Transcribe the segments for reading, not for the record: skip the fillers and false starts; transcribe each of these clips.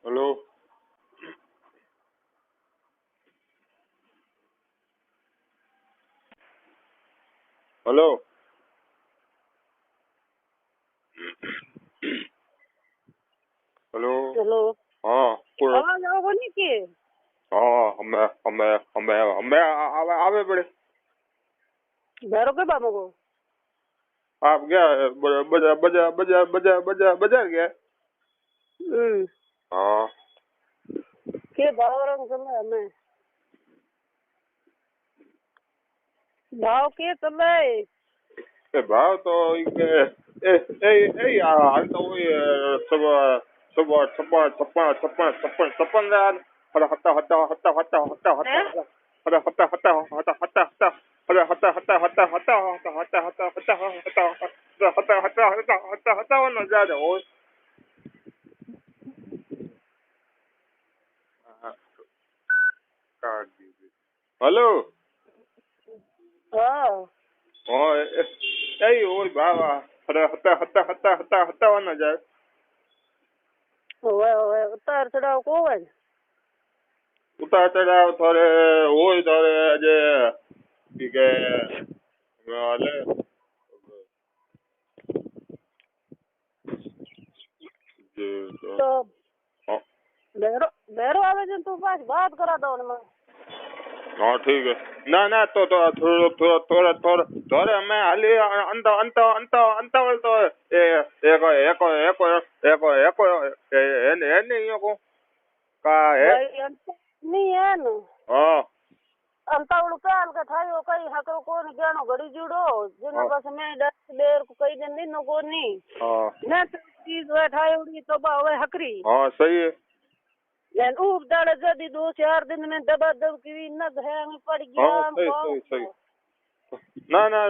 Hello hello hello hello हाँ कोण आवाज आवनी के हाँ हमें आवे पड़े घरों के बाबू को आप क्या बाजार गया हाँ के भाव रंग चले हमें भाव के चले भाव तो हाल तो वही सब सब छप्पन छप्पन छप्पन छप्पन छप्पन हटा हटा हटा हटा हटा हटा हटा हटा हटा हटा हटा हटा अरे हटा हटा हटा हटा हटा हटा हटा हटा हटा हटा हटा हटा हटा हटा ना जा जाओ हेलो हाँ हाँ वही भाव अरे हटा हटा हटा हटा हटा ना जाए ओए उतार चढ़ाव को है उतार चढ़ाव थोड़े હોય તારે આજે કે હાલે तो बेरो बेरो आवे जन तू पास बात करा दो ना हाँ ठीक है ना ना तो थोड़ा थोड़ा थोड़ा थोड़ा थोड़े हमें हाली अंत अंत अंत अंतवल तो एको एको एको एको एको है नहीं को का है भाई अंत नहीं है ना हाँ अंतावल काल का थायो कई हकरो को नहीं जानो घड़ी जुड़ो जिन बस में 10 देर को कई दिन दिन को नहीं हाँ ना तो चीज वे थायो दी तो बावे हकरी हाँ सही है यान ऊप दाड़े जदी 2-4 दिन में दबा दब की न है में पड़ गया हाँ सही सही सही ना ना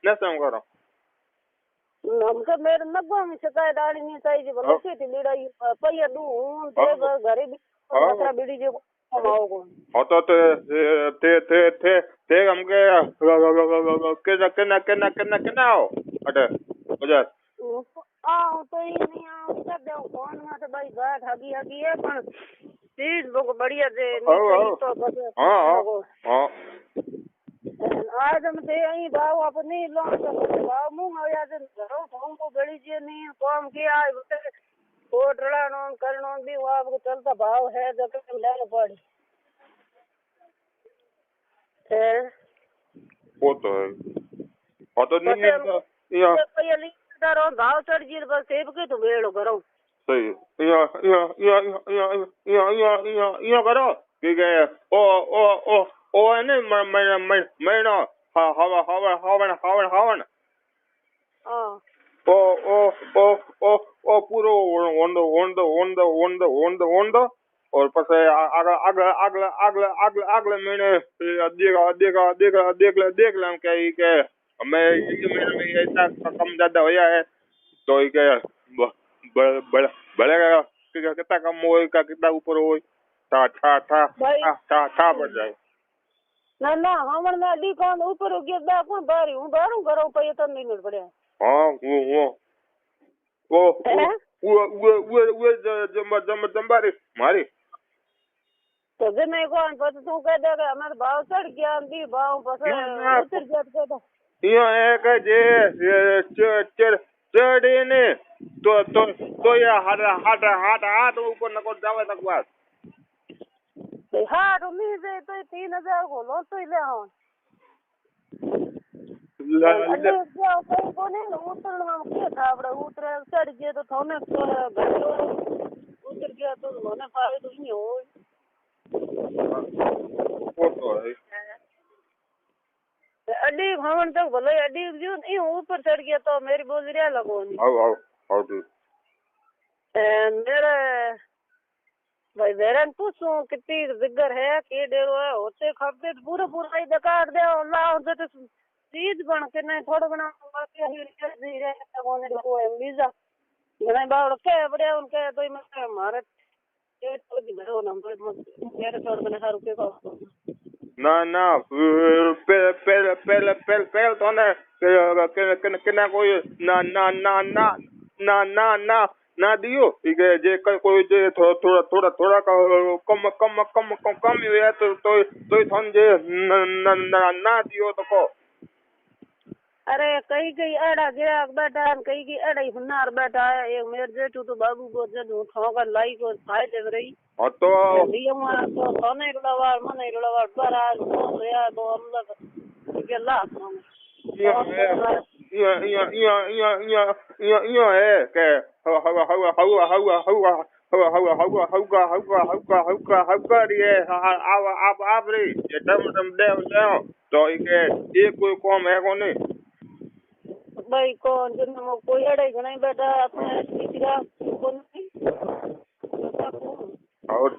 नेस करो हमके मेरे नब्बा में शिकायत आनी नहीं चाहिए बोलो सीटी लीड़ाई पहिया दूं ते घरे भी खतरा बीड़ी जो कमाओ को हाँ तो थे हमके केना केना केना आओ अटे बाजार आओ तो ही नहीं आओ कर दो फोन में तो भाई गाठ हगी हगी है पर चीज लोग बढ़िया दे नहीं सही तो बस हाँ हाँ आज हम थे यही भाव अपनी लोन तो भाव मुंह आया जन घरों फोन को बड़ी जी नहीं काम किया है कोट रड़ानो करनो भी वो आपको चलता भाव है जो कि लेना पड़ी है वो तो है हाँ तो नहीं है तो ये लीटर भाव चढ़ जी बस सेब के तो बेड़ो करो सही यहाँ करो ठीक है ओ है ना महीना हवा हवा हवन हवन हवन हाँ ओ पूरो Ondo Ondo Ondo Ondo Ondo Ondo और પછી આગલા મહિને देख ले કે અમે एक महीने में ऐसा कम ज्यादा होया है तो ये बढ़ेगा कितना कम होगा कितना ऊपर हो था बढ़ जाए ना हमन में डी कौन ऊपर हो गया बा कौन बारी हूं बारू करो पे तो नहीं मिल पड़े हाँ वो जम्बारी मारी तो जे नहीं कौन पर तू कह देगा हमारे भाव चढ़ गया हम भी भाव बस उतर गया तो यो एक जे चढ़े ने तो ये हाथ ऊपर नको जावे तक बात हाथ उम्मीद है तो 3000 को लो तो ले आओ कोने उतर हम के थाबड़ा उतर चढ़ गया तो थोने उतर गया तो होने फायदा तो नहीं हो वो तो है अड्डी भवन तक भले अड्डी जो नहीं ऊपर चढ़ गया तो मेरी बोझरिया लगो नहीं आओ तू मेरा भाई वेरन पूछूं कितनी जिगर है के डेरो है होते खपते पूरा पूरा ही दकार दे लाओ तो चीज बन के नहीं थोड़ा बना के ही रे कोने को वीजा नहीं बावड़ के बड़े उनके तो मैं मारे पेट तो गिरो नंबर मेरे छोड़ बने हर रुपए को ना पहले तो ना कि कोई ना ना दियो इके जे कोई जे थोड़ा कम है तो थन जे ना दियो तो को अरे कई कई अड़ा गिराक बैठा है, कई की अड़ा ही हुनार बैठा है। एक मेरे जेठू तो बाबू को जब ठोका लाई को खाए दे रही हाँ तो लियो मां तो सोने रुड़ावार मने रुड़ावार पर आज तो या तो हम लोग के लाख यो है के हवा रे आप रे ये टम दे तो इके ये कोई कॉम है कोनी भाई कौन जिन कोई अड़े घणे बैठा अपने तीसरा कौन और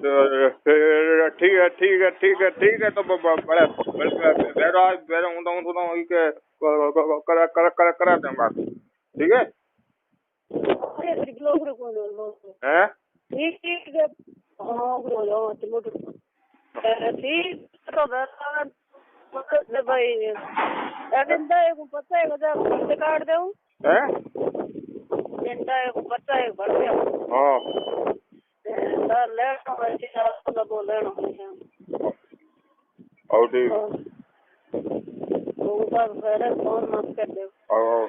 ठीक है तो बड़े बेरो हूँ इके करा दें बात ठीक है हैं ठीक है हाँ बोलो चलो ठीक तो बता भाई एजेंडा को पता है बता कितने काट दे हूँ हैं एजेंडा को पता है भर दे हाँ लेना वैसे आप लोग लेना और ठीक वो का फिर फोन मत कर दे और